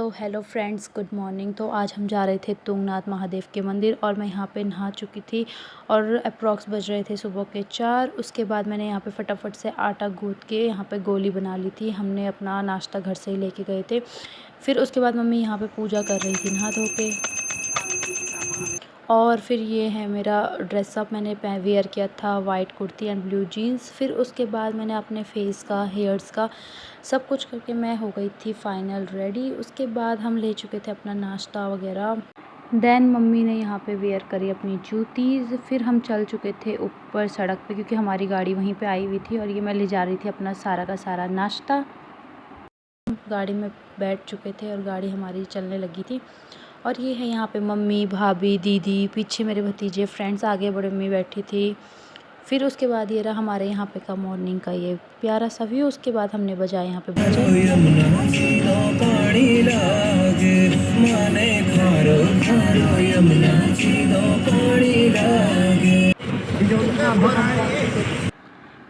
तो hello friends, good morning. तो आज हम जा रहे थे तुंगनाथ महादेव के मंदिर और मैं यहाँ पे नहा चुकी थी और अप्रॉक्स बज रहे थे सुबह के 4। उसके बाद मैंने यहाँ पे फटाफट से आटा गूँथ के यहाँ पे गोली बना ली थी। हमने अपना नाश्ता घर से ही लेके गए थे। फिर उसके बाद मम्मी यहाँ पे पूजा कर रही थी नहा धो के। और फिर ये है मेरा ड्रेसअप, मैंने वेयर किया था white kurti and blue jeans. फिर उसके बाद मैंने अपने फेस का, हेयर्स का सब कुछ करके मैं हो गई थी फ़ाइनल रेडी। उसके बाद हम ले चुके थे अपना नाश्ता वगैरह। देन मम्मी ने यहाँ पे वेयर करी अपनी जूतीज़। फिर हम चल चुके थे ऊपर सड़क पे क्योंकि हमारी गाड़ी वहीं पे आई हुई थी और ये मैं ले जा रही थी अपना सारा का सारा नाश्ता। गाड़ी में बैठ चुके थे और गाड़ी हमारी चलने लगी थी। और ये है यहाँ पे मम्मी, भाभी, दीदी, पीछे मेरे भतीजे, फ्रेंड्स, आगे बड़ी मम्मी बैठी थी। फिर उसके बाद ये रहा हमारे यहाँ पे का मॉर्निंग का ये प्यारा सा व्यू। उसके बाद हमने बजाया यहाँ पे भजन।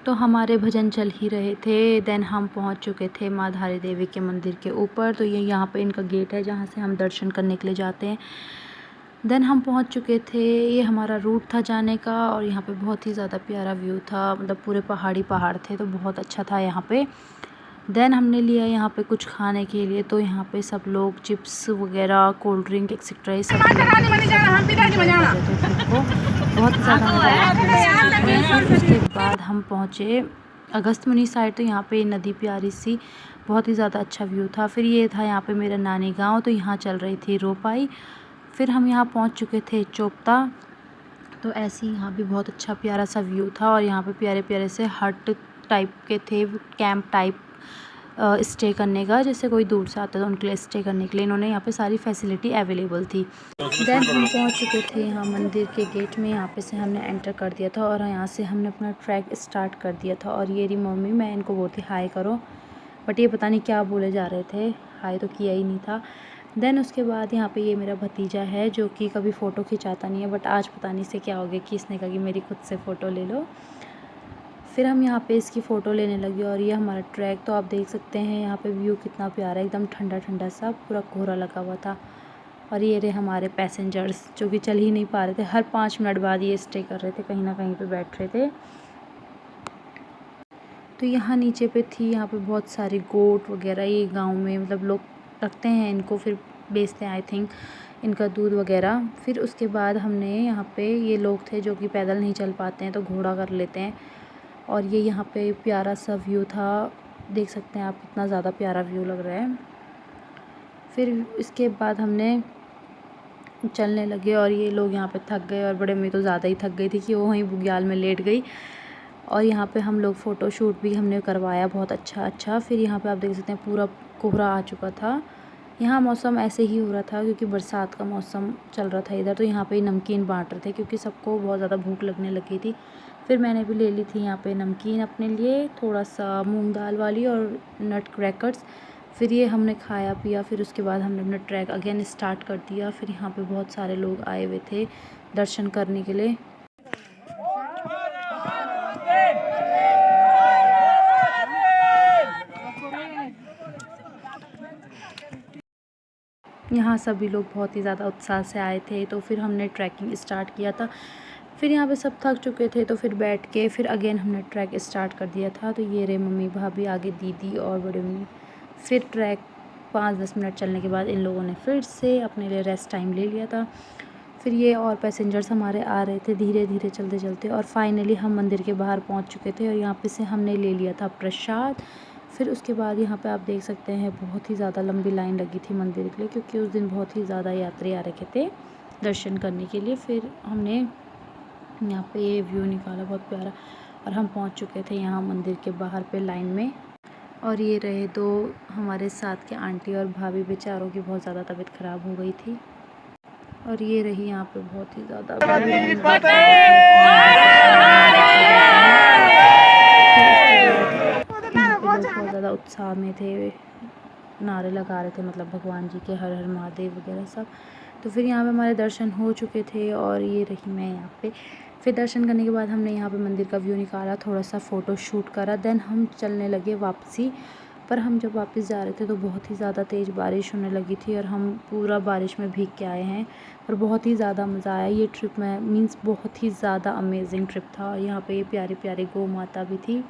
तो हमारे भजन चल ही रहे थे। देन हम पहुँच चुके थे माँ धारी देवी के मंदिर के ऊपर। तो ये यहाँ पे इनका गेट है जहाँ से हम दर्शन करने के लिए जाते हैं। देन हम पहुँच चुके थे, ये हमारा रूट था जाने का। और यहाँ पे बहुत ही ज़्यादा प्यारा व्यू था, मतलब पूरे पहाड़ थे तो बहुत अच्छा था यहाँ पे। देन हमने लिया यहाँ पे कुछ खाने के लिए। तो यहाँ पे सब लोग चिप्स वगैरह, कोल्ड ड्रिंक एक्सेट्रा ये सब बहुत ही ज़्यादा। उसके बाद हम पहुँचे अगस्त मुनि साइड। तो यहाँ पे नदी प्यारी सी, बहुत ही ज़्यादा अच्छा व्यू था। फिर ये था यहाँ पे मेरा नानी गांव, तो यहाँ चल रही थी रोपाई। फिर हम यहाँ पहुँच चुके थे चोपता। तो ऐसे ही यहाँ भी बहुत अच्छा प्यारा सा व्यू था और यहाँ पे प्यारे प्यारे से हट टाइप के थे, कैंप टाइप स्टे करने का। जैसे कोई दूर से आता था उनके लिए स्टे करने के लिए इन्होंने यहाँ पे सारी फैसिलिटी अवेलेबल थी। देन हम पहुँच चुके थे यहाँ मंदिर के गेट में। यहाँ पे से हमने एंटर कर दिया था और यहाँ से हमने अपना ट्रैक स्टार्ट कर दिया था। और ये रही मम्मी, मैं इनको बोलती हाय करो, बट ये पता नहीं क्या बोले जा रहे थे, हाय तो किया ही नहीं था। देन उसके बाद यहाँ पे ये मेरा भतीजा है जो कि कभी फ़ोटो खिंचाता नहीं है, बट आज पता नहीं से क्या हो गया कि इसने कहा कि मेरी खुद से फ़ोटो ले लो। फिर हम यहाँ पे इसकी फ़ोटो लेने लगे और ये हमारा ट्रैक। तो आप देख सकते हैं यहाँ पे व्यू कितना प्यारा है, एकदम ठंडा ठंडा सा, पूरा कोहरा लगा हुआ था। और ये रहे हमारे पैसेंजर्स जो कि चल ही नहीं पा रहे थे, हर 5 मिनट बाद ये स्टे कर रहे थे, कहीं ना कहीं पे बैठ रहे थे। तो यहाँ नीचे पे थी, यहाँ पे बहुत सारे गोट वगैरह, ये गांव में मतलब लोग रखते हैं इनको, फिर बेचते हैं आई थिंक इनका दूध वगैरह। फिर उसके बाद हमने यहाँ पे, ये लोग थे जो कि पैदल नहीं चल पाते हैं तो घोड़ा कर लेते हैं। और ये यहाँ पे प्यारा सा व्यू था, देख सकते हैं आप कितना ज़्यादा प्यारा व्यू लग रहा है। फिर इसके बाद हमने चलने लगे और ये लोग यहाँ पे थक गए और बड़े मम्मी तो ज़्यादा ही थक गई थी कि वो वहीं बुग्याल में लेट गई। और यहाँ पे हम लोग फ़ोटो शूट भी हमने करवाया बहुत अच्छा। फिर यहाँ पे आप देख सकते हैं पूरा कोहरा आ चुका था। यहाँ मौसम ऐसे ही हो रहा था क्योंकि बरसात का मौसम चल रहा था इधर। तो यहाँ पे नमकीन बांट रहे थे क्योंकि सबको बहुत ज़्यादा भूख लगने लगी थी। फिर मैंने भी ले ली थी यहाँ पे नमकीन अपने लिए, थोड़ा सा मूंग दाल वाली और नट क्रैकर्स। फिर ये हमने खाया पिया। फिर उसके बाद हमने अपना ट्रैक अगेन स्टार्ट कर दिया। फिर यहाँ पे बहुत सारे लोग आए हुए थे दर्शन करने के लिए। यहाँ सभी लोग बहुत ही ज़्यादा उत्साह से आए थे। तो फिर हमने ट्रैकिंग स्टार्ट किया था। फिर यहाँ पे सब थक चुके थे तो फिर बैठ के फिर अगेन हमने ट्रैक स्टार्ट कर दिया था। तो ये रहे मम्मी, भाभी, आगे दीदी और बड़ी मम्मी। फिर ट्रैक 5-10 मिनट चलने के बाद इन लोगों ने फिर से अपने लिए रेस्ट टाइम ले लिया था। फिर ये और पैसेंजर्स हमारे आ रहे थे धीरे धीरे चलते चलते और फाइनली हम मंदिर के बाहर पहुँच चुके थे और यहाँ पे से हमने ले लिया था प्रसाद। फिर उसके बाद यहाँ पे आप देख सकते हैं बहुत ही ज़्यादा लंबी लाइन लगी थी मंदिर के लिए क्योंकि उस दिन बहुत ही ज़्यादा यात्री आ रखे थे दर्शन करने के लिए। फिर हमने यहाँ पे ये व्यू निकाला बहुत प्यारा और हम पहुँच चुके थे यहाँ मंदिर के बाहर पे लाइन में। और ये रहे तो हमारे साथ के आंटी और भाभी, बेचारों की बहुत ज़्यादा तबीयत ख़राब हो गई थी। और ये रही यहाँ पे बहुत ही ज़्यादा बहुत ज़्यादा उत्साह में थे, नारे लगा रहे थे, मतलब भगवान जी के हर हर महादेव वगैरह सब। तो फिर यहाँ पे हमारे दर्शन हो चुके थे और ये रही मैं यहाँ पे। फिर दर्शन करने के बाद हमने यहाँ पे मंदिर का व्यू निकाला, थोड़ा सा फ़ोटो शूट करा। देन हम चलने लगे वापसी पर हम जब वापस जा रहे थे तो बहुत ही ज़्यादा तेज़ बारिश होने लगी थी और हम पूरा बारिश में भीग के आए हैं और बहुत ही ज़्यादा मज़ा आया ये ट्रिप में। मीन्स बहुत ही ज़्यादा अमेजिंग ट्रिप था। और यहाँ पे ये प्यारे प्यारे गौ माता भी थी।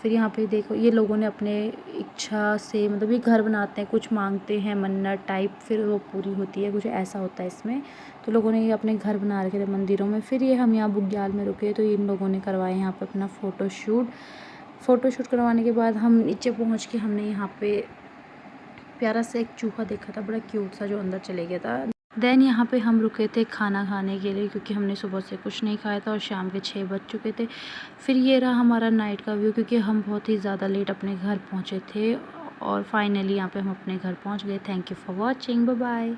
फिर यहाँ पे देखो ये लोगों ने अपने इच्छा से मतलब ये घर बनाते हैं, कुछ मांगते हैं मन्नत टाइप, फिर वो पूरी होती है, कुछ ऐसा होता है इसमें। तो लोगों ने ये अपने घर बना रखे थे मंदिरों में। फिर ये हम यहाँ बुग्याल में रुके तो इन लोगों ने करवाया यहाँ पे अपना फ़ोटोशूट करवाने के बाद हम नीचे पहुँच के हमने यहाँ पे प्यारा सा एक चूहा देखा था, बड़ा क्यूट सा, जो अंदर चले गया था। देन यहाँ पे हम रुके थे खाना खाने के लिए, क्योंकि हमने सुबह से कुछ नहीं खाया था और शाम के 6 बज चुके थे। फिर ये रहा हमारा नाइट का व्यू, क्योंकि हम बहुत ही ज़्यादा लेट अपने घर पहुँचे थे और फाइनली यहाँ पे हम अपने घर पहुँच गए। Thank you for watching, bye bye.